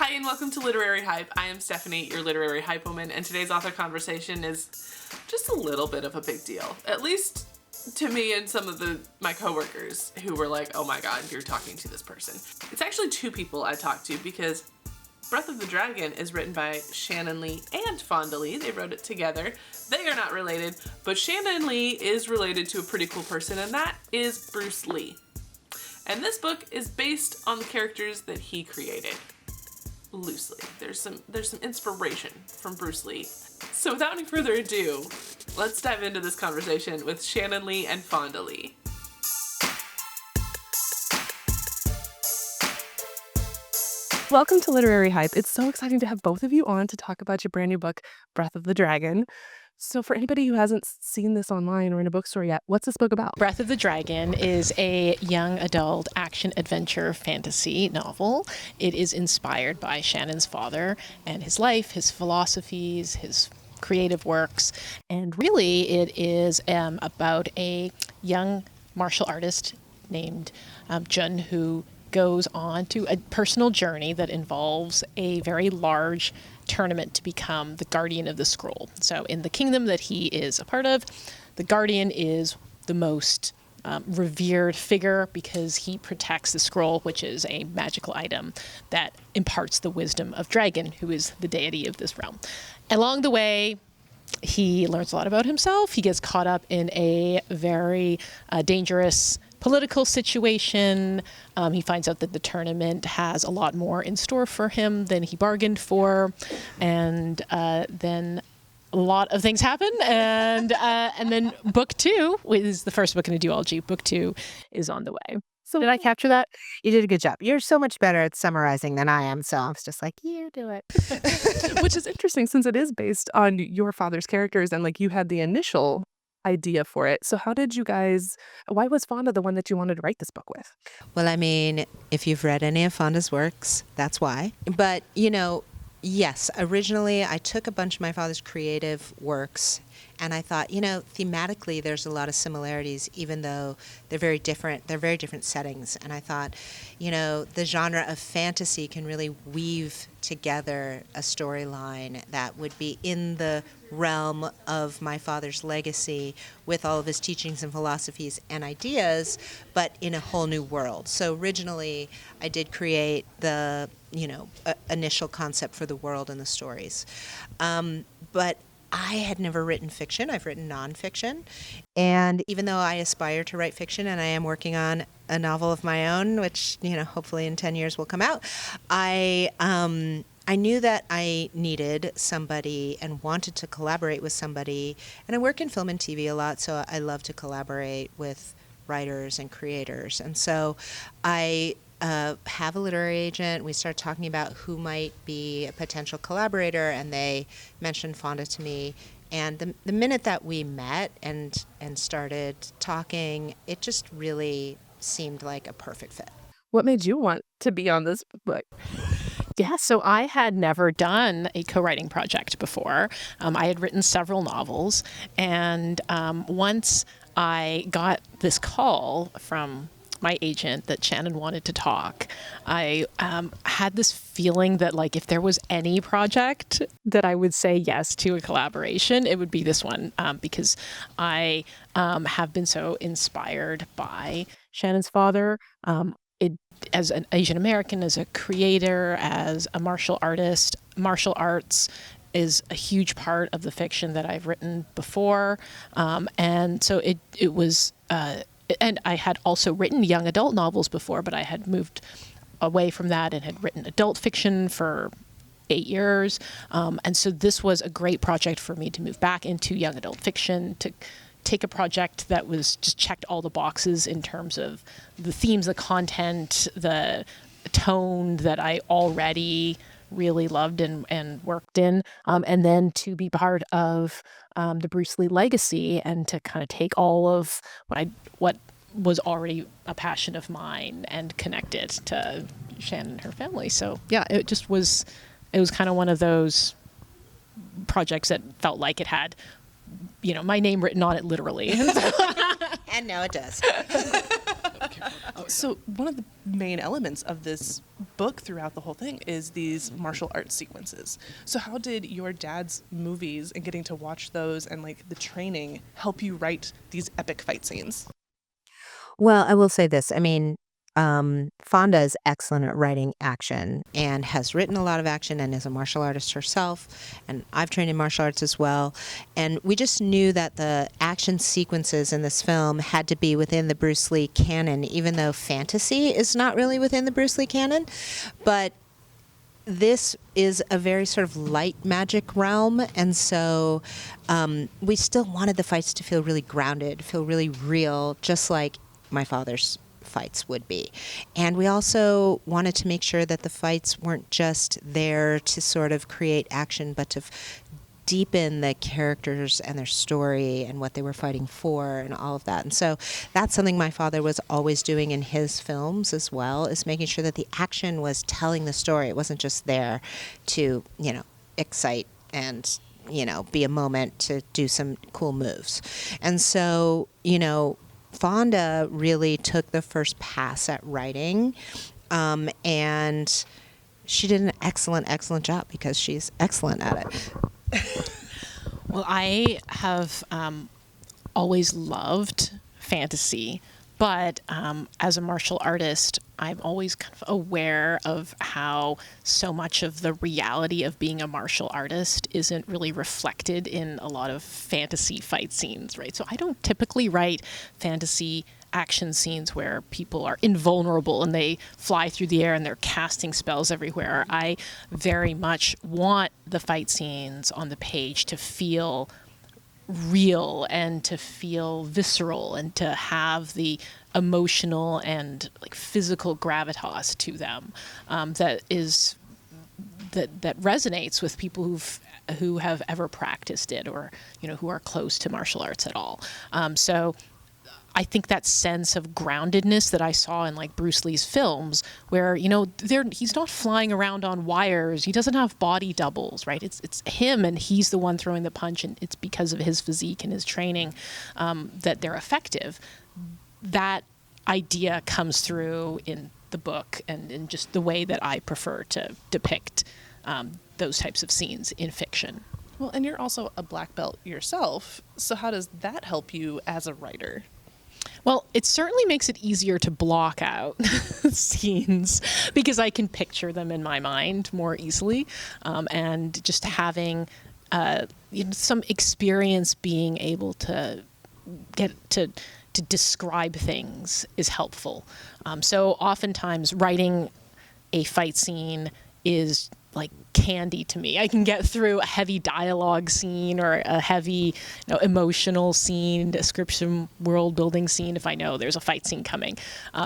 Hi and welcome to Literary Hype. I am Stephanie, your Literary Hype Woman, and today's author conversation is just a little bit of a big deal. At least to me and some of my coworkers who were like, oh my god, you're talking to this person. It's actually two people I talked to because Breath of the Dragon is written by Shannon Lee and Fonda Lee. They wrote it together. They are not related, but Shannon Lee is related to a pretty cool person, and that is Bruce Lee. And this book is based on the characters that he created. Loosely. There's some inspiration from Bruce Lee. So without any further ado, let's dive into this conversation with Shannon Lee and Fonda Lee. Welcome to Literary Hype. It's so exciting to have both of you on to talk about your brand new book, Breath of the Dragon. So for anybody who hasn't seen this online or in a bookstore yet, what's this book about? Breath of the Dragon is a young adult action-adventure fantasy novel. It is inspired by Shannon's father and his life, his philosophies, his creative works. And really, it is about a young martial artist named Jun who goes on to a personal journey that involves a very large tournament to become the guardian of the scroll. So in the kingdom that he is a part of, the guardian is the most revered figure because he protects the scroll, which is a magical item that imparts the wisdom of Dragon, who is the deity of this realm. Along the way, he learns a lot about himself. He gets caught up in a very dangerous political situation. He finds out that the tournament has a lot more in store for him than he bargained for, and then a lot of things happen. And then book 2 is the first book in a duology. Book 2 is on the way. So did I capture that? You did a good job. You're so much better at summarizing than I am, so I was just like, you do it. Which is interesting since it is based on your father's characters and like you had the initial idea for it. So why was Fonda the one that you wanted to write this book with? Well, I mean, if you've read any of Fonda's works, that's why. But, yes, originally I took a bunch of my father's creative works and I thought, thematically there's a lot of similarities, even though they're very different settings. And I thought, the genre of fantasy can really weave together a storyline that would be in the realm of my father's legacy with all of his teachings and philosophies and ideas, but in a whole new world. So originally I did create the, initial concept for the world and the stories. But I had never written fiction. I've written nonfiction. And even though I aspire to write fiction and I am working on a novel of my own, which, hopefully in 10 years will come out, I knew that I needed somebody and wanted to collaborate with somebody. And I work in film and TV a lot, so I love to collaborate with writers and creators. And so I have a literary agent. We started talking about who might be a potential collaborator, and they mentioned Fonda to me. And the minute that we met and started talking, it just really seemed like a perfect fit. What made you want to be on this book? Yeah, so I had never done a co-writing project before. I had written several novels, and once I got this call from my agent that Shannon wanted to talk, I had this feeling that like if there was any project that I would say yes to a collaboration, it would be this one, because I have been so inspired by Shannon's father. As an Asian American, as a creator, as a martial artist, martial arts is a huge part of the fiction that I've written before. And so it was, and I had also written young adult novels before, but I had moved away from that and had written adult fiction for 8 years. And so this was a great project for me to move back into young adult fiction, to take a project that was just checked all the boxes in terms of the themes, the content, the tone that I already really loved and worked in, and then to be part of the Bruce Lee legacy and to kind of take all of what was already a passion of mine and connect it to Shannon and her family. So yeah, it was kind of one of those projects that felt like it had, my name written on it literally. And now it does. Okay. So one of the main elements of this book throughout the whole thing is these martial arts sequences. So how did your dad's movies and getting to watch those and like the training help you write these epic fight scenes? Well, I will say this. I mean, Fonda is excellent at writing action and has written a lot of action and is a martial artist herself. And I've trained in martial arts as well. And we just knew that the action sequences in this film had to be within the Bruce Lee canon, even though fantasy is not really within the Bruce Lee canon. But this is a very sort of light magic realm, and so we still wanted the fights to feel really grounded, feel really real, just like my father's fights would be. And we also wanted to make sure that the fights weren't just there to sort of create action, but to deepen the characters and their story and what they were fighting for and all of that. And so that's something my father was always doing in his films as well, is making sure that the action was telling the story. It wasn't just there to, excite and, be a moment to do some cool moves. And so, Fonda really took the first pass at writing, and she did an excellent job because she's excellent at it. Well, I have always loved fantasy, but as a martial artist, I'm always kind of aware of how so much of the reality of being a martial artist isn't really reflected in a lot of fantasy fight scenes, right? So I don't typically write fantasy action scenes where people are invulnerable and they fly through the air and they're casting spells everywhere. I very much want the fight scenes on the page to feel real and to feel visceral and to have the emotional and like physical gravitas to them that resonates with people who have ever practiced it or who are close to martial arts at all. So I think that sense of groundedness that I saw in like Bruce Lee's films where, he's not flying around on wires. He doesn't have body doubles, right? It's him and he's the one throwing the punch, and it's because of his physique and his training that they're effective. That idea comes through in the book and in just the way that I prefer to depict those types of scenes in fiction. Well, and you're also a black belt yourself. So how does that help you as a writer? Well, it certainly makes it easier to block out scenes because I can picture them in my mind more easily, and just having some experience being able to get to describe things is helpful. So oftentimes writing a fight scene is like candy to me. I can get through a heavy dialogue scene or a heavy emotional scene, description, world building scene if I know there's a fight scene coming.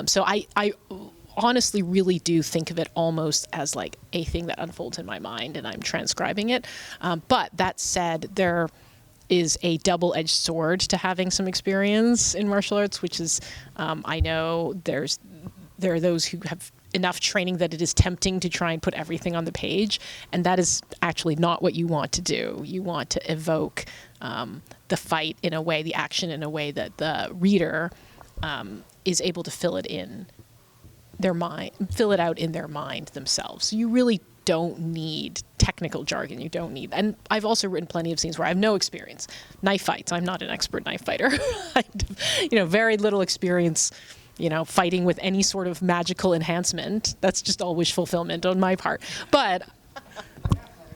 So I honestly really do think of it almost as like a thing that unfolds in my mind and I'm transcribing it. But that said, there is a double-edged sword to having some experience in martial arts, which is I know there are those who have enough training that it is tempting to try and put everything on the page, and that is actually not what you want to do. You want to evoke the fight in a way, the action in a way that the reader is able to fill it out in their mind themselves. So you really don't need technical jargon. You don't need, and I've also written plenty of scenes where I have no experience. Knife fights. I'm not an expert knife fighter. Very little experience fighting with any sort of magical enhancement. That's just all wish fulfillment on my part. But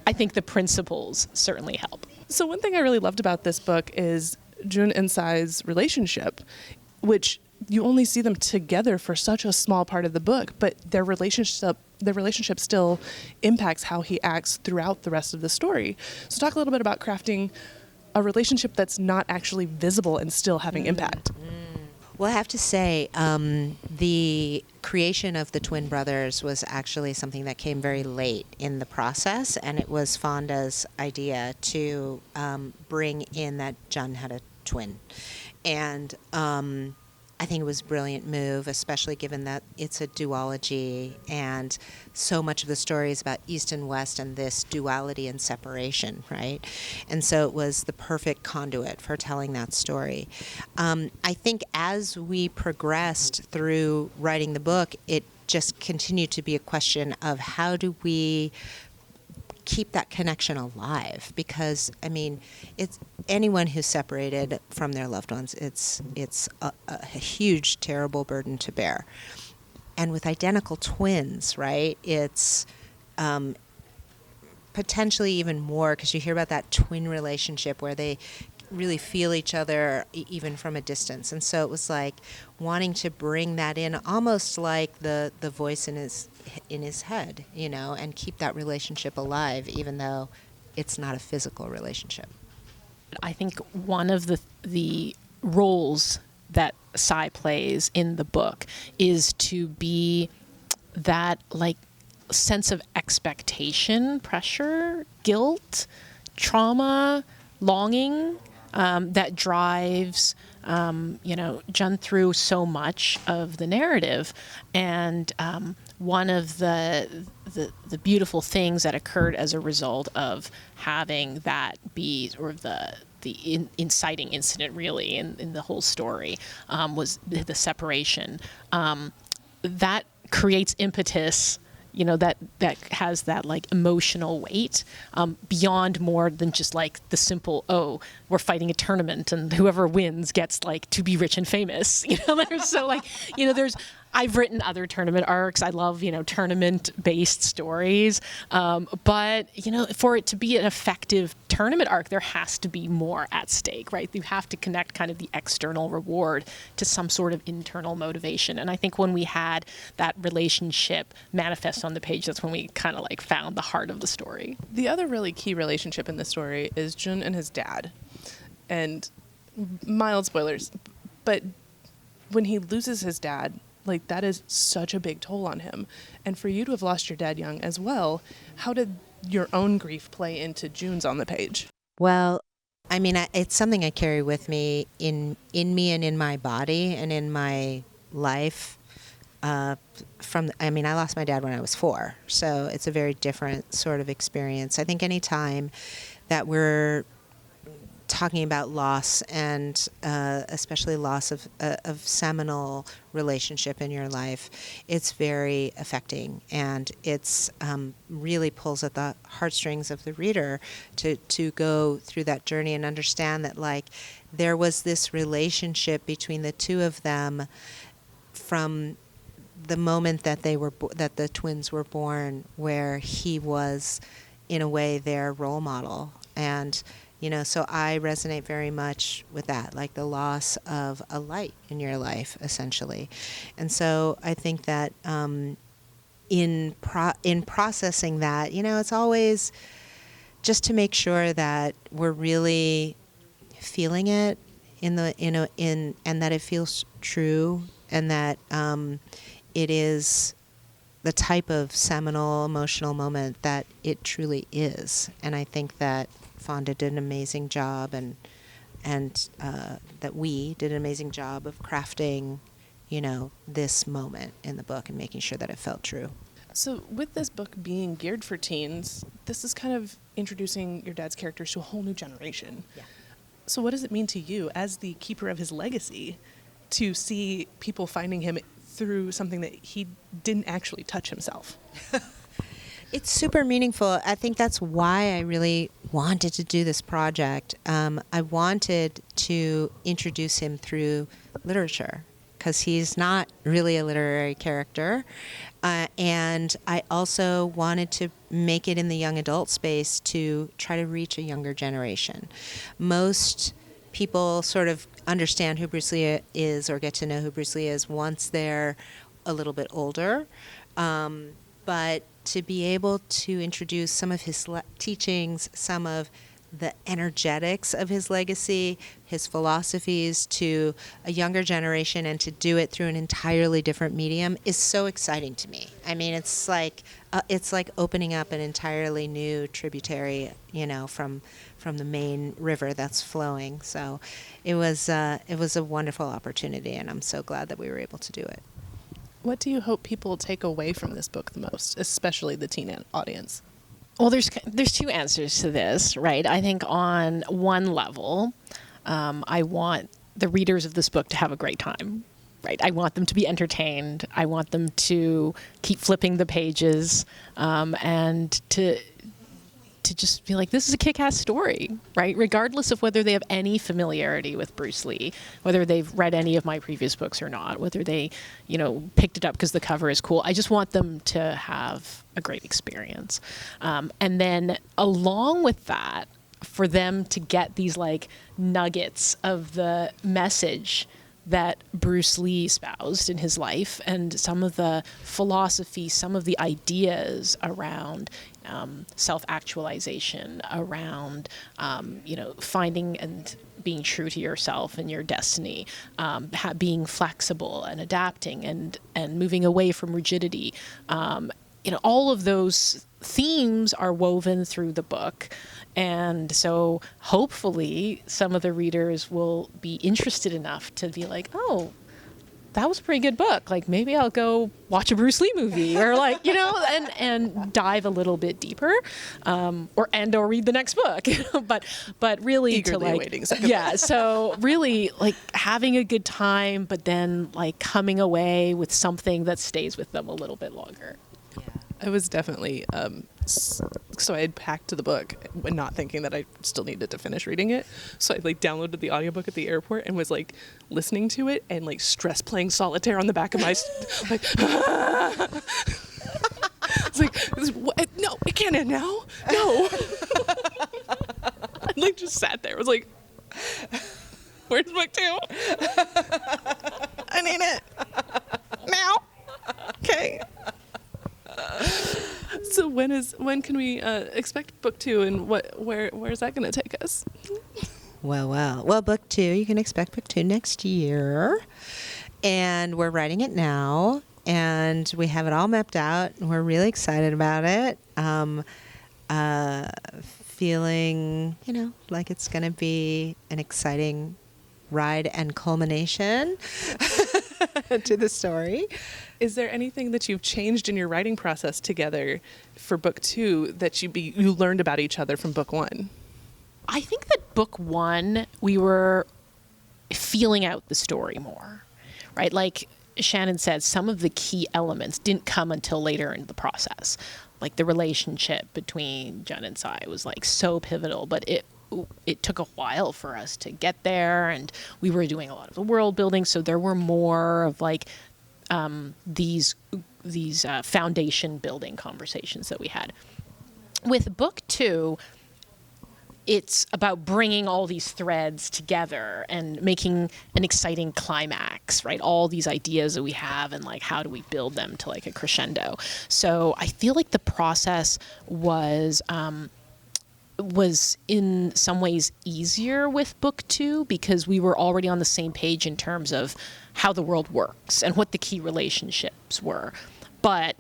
I think the principles certainly help. So one thing I really loved about this book is Jun and Sai's relationship, which you only see them together for such a small part of the book, but their relationship still impacts how he acts throughout the rest of the story. So talk a little bit about crafting a relationship that's not actually visible and still having impact. Well, I have to say, the creation of the twin brothers was actually something that came very late in the process, and it was Fonda's idea to bring in that Jun had a twin. And I think it was a brilliant move, especially given that it's a duology and so much of the story is about East and West and this duality and separation, right? And so it was the perfect conduit for telling that story. I think as we progressed through writing the book, it just continued to be a question of how do we keep that connection alive, because I mean, it's anyone who's separated from their loved ones, it's a huge, terrible burden to bear. And with identical twins, right, it's potentially even more, because you hear about that twin relationship where they really feel each other even from a distance. And so it was like wanting to bring that in, almost like the voice in his head, you know, and keep that relationship alive, even though it's not a physical relationship. I think one of the roles that Cy plays in the book is to be that like sense of expectation, pressure, guilt, trauma, longing, that drives, Jun through so much of the narrative. And one of the beautiful things that occurred as a result of having that be sort of the inciting incident, really, in the whole story, was the separation. That creates impetus, that has that like emotional weight, beyond more than just like the simple, oh, we're fighting a tournament and whoever wins gets like to be rich and famous. So like, I've written other tournament arcs. I love, tournament-based stories. But, for it to be an effective tournament arc, there has to be more at stake, right? You have to connect kind of the external reward to some sort of internal motivation. And I think when we had that relationship manifest on the page, that's when we kind of like found the heart of the story. The other really key relationship in the story is Jun and his dad. And mild spoilers, but when he loses his dad, like that is such a big toll on him. And for you to have lost your dad young as well, how did your own grief play into Jun's on the page? Well, I mean, it's something I carry with me in me and in my body and in my life. I lost my dad when I was 4, so it's a very different sort of experience. I think any time that we're talking about loss, and especially loss of seminal relationship in your life, it's very affecting, and it's really pulls at the heartstrings of the reader to go through that journey and understand that like there was this relationship between the two of them from the moment that that the twins were born, where he was in a way their role model. And so I resonate very much with that, like the loss of a light in your life, essentially. And so I think that in processing that, it's always just to make sure that we're really feeling it and that it feels true, and that it is the type of seminal emotional moment that it truly is. And I think that Fonda did an amazing job, and that we did an amazing job of crafting, this moment in the book and making sure that it felt true. So with this book being geared for teens, this is kind of introducing your dad's characters to a whole new generation. Yeah. So what does it mean to you as the keeper of his legacy to see people finding him through something that he didn't actually touch himself? It's super meaningful. I think that's why I really wanted to do this project. I wanted to introduce him through literature, because he's not really a literary character. And I also wanted to make it in the young adult space to try to reach a younger generation. Most people sort of understand who Bruce Lee is, or get to know who Bruce Lee is, once they're a little bit older. But to be able to introduce some of his teachings, some of the energetics of his legacy, his philosophies to a younger generation, and to do it through an entirely different medium is so exciting to me. I mean, it's like opening up an entirely new tributary, from the main river that's flowing. So it was a wonderful opportunity, and I'm so glad that we were able to do it. What do you hope people take away from this book the most, especially the teen audience? Well, there's two answers to this, right? I think on one level, I want the readers of this book to have a great time, right? I want them to be entertained. I want them to keep flipping the pages, and to just be like, this is a kick-ass story, right? Regardless of whether they have any familiarity with Bruce Lee, whether they've read any of my previous books or not, whether they, picked it up because the cover is cool. I just want them to have a great experience. And then along with that, for them to get these like nuggets of the message that Bruce Lee espoused in his life, and some of the philosophy, some of the ideas around self-actualization, around finding and being true to yourself and your destiny, being flexible and adapting and moving away from rigidity. All of those themes are woven through the book. And so hopefully some of the readers will be interested enough to be like, oh, that was a pretty good book. Like, maybe I'll go watch a Bruce Lee movie, or like, and dive a little bit deeper, or read the next book. But really eagerly awaiting second book. So really like having a good time, but then like coming away with something that stays with them a little bit longer. I was definitely, so I had packed the book, not thinking that I still needed to finish reading it. So I like downloaded the audiobook at the airport and was like listening to it and like stress playing solitaire on the back of my, like, it's like, no, it can't end now. No. I like just sat there. I was like, where's book 2? I need it now. Okay. So when can we expect book 2, and where is that going to take us? Well, book 2, you can expect book 2 next year, and we're writing it now, and we have it all mapped out, and we're really excited about it. Feeling, like it's going to be an exciting ride and culmination to the story. Is there anything that you've changed in your writing process together for book 2 that you learned about each other from book 1? I think that book 1, we were feeling out the story more, right? Like Shannon said, some of the key elements didn't come until later in the process. Like the relationship between Jun and Sai was like so pivotal, but it took a while for us to get there, and we were doing a lot of the world building, so there were more of like these foundation building conversations that we had. With book 2, it's about bringing all these threads together and making an exciting climax, right? All these ideas that we have, and like how do we build them to like a crescendo. So I feel like the process was in some ways easier with book 2 because we were already on the same page in terms of how the world works and what the key relationships were. But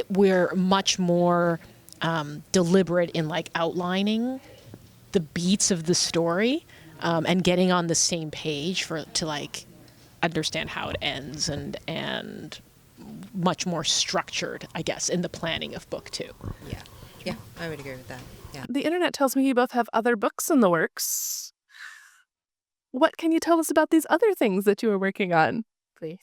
we're much more deliberate in like outlining the beats of the story and getting on the same page to like understand how it ends, and much more structured, I guess, in the planning of book 2. Yeah, I would agree with that. Yeah. The internet tells me you both have other books in the works. What can you tell us about these other things that you are working on, please?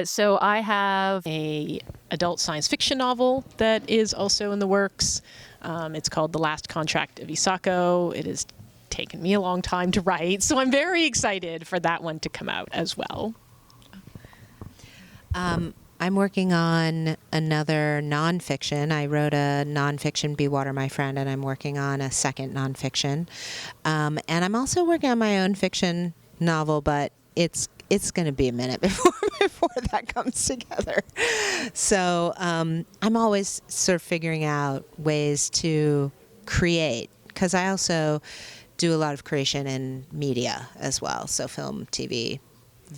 So I have a adult science fiction novel that is also in the works. It's called The Last Contract of Isako. It has taken me a long time to write, so I'm very excited for that one to come out as well. I'm working on another nonfiction. I wrote a nonfiction, Be Water, My Friend, and I'm working on a second nonfiction. And I'm also working on my own fiction novel, but it's going to be a minute before that comes together. So I'm always sort of figuring out ways to create because I also do a lot of creation in media as well. So film, TV.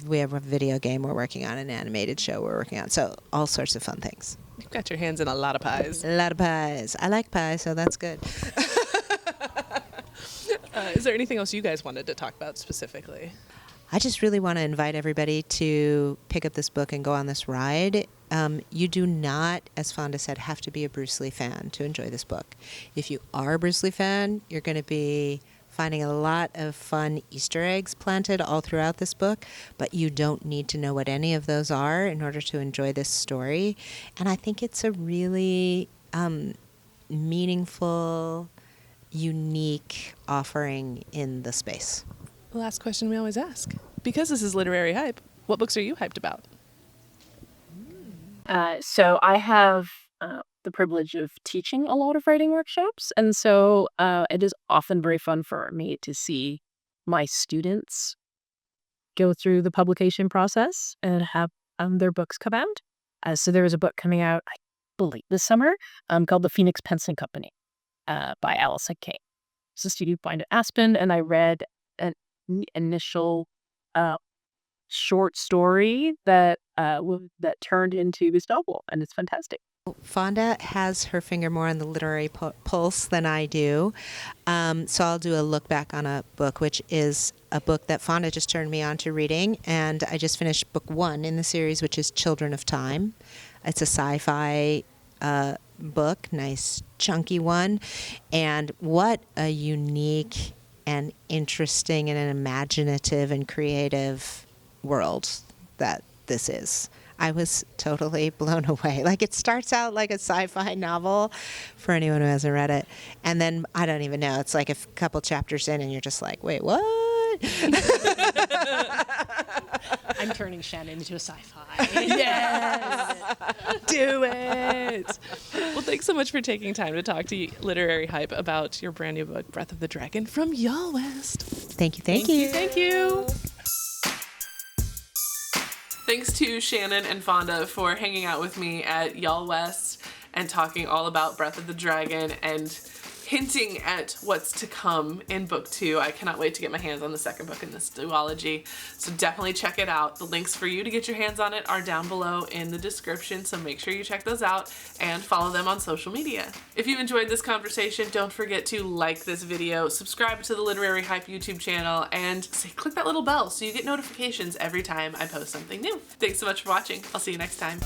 We have a video game we're working on, an animated show we're working on. So all sorts of fun things. You've got your hands in a lot of pies. A lot of pies. I like pie, so that's good. Is there anything else you guys wanted to talk about specifically? I just really want to invite everybody to pick up this book and go on this ride. You do not, as Fonda said, have to be a Bruce Lee fan to enjoy this book. If you are a Bruce Lee fan, you're going to be finding a lot of fun Easter eggs planted all throughout this book, but you don't need to know what any of those are in order to enjoy this story. And I think it's a really meaningful, unique offering in the space. The last question we always ask. Because this is Literary Hype, what books are you hyped about? So I have the privilege of teaching a lot of writing workshops. And so it is often very fun for me to see my students go through the publication process and have their books come out. So there is a book coming out, I believe, this summer called The Phoenix Pence and Company by Allison Kane. It's a studio find at Aspen, and I read an initial short story that turned into this novel, and it's fantastic. Fonda has her finger more on the literary pulse than I do. So I'll do a look back on a book, which is a book that Fonda just turned me on to reading. And I just finished book 1 in the series, which is Children of Time. It's a sci-fi book, nice chunky one. And what a unique and interesting and an imaginative and creative world that this is. I was totally blown away. Like, it starts out like a sci-fi novel for anyone who hasn't read it. And then, I don't even know, it's like a couple chapters in and you're just like, wait, what? I'm turning Shannon into a sci-fi. Yes! Do it! Well, thanks so much for taking time to talk to Literary Hype about your brand new book, Breath of the Dragon, from Y'all West. Thank you. Thank you. Thank you. Thanks to Shannon and Fonda for hanging out with me at Y'all West and talking all about Breath of the Dragon and hinting at what's to come in book 2. I cannot wait to get my hands on the second book in this duology, so definitely check it out. The links for you to get your hands on it are down below in the description, so make sure you check those out and follow them on social media. If you enjoyed this conversation, don't forget to like this video, subscribe to the Literary Hype YouTube channel, and click that little bell so you get notifications every time I post something new. Thanks so much for watching. I'll see you next time.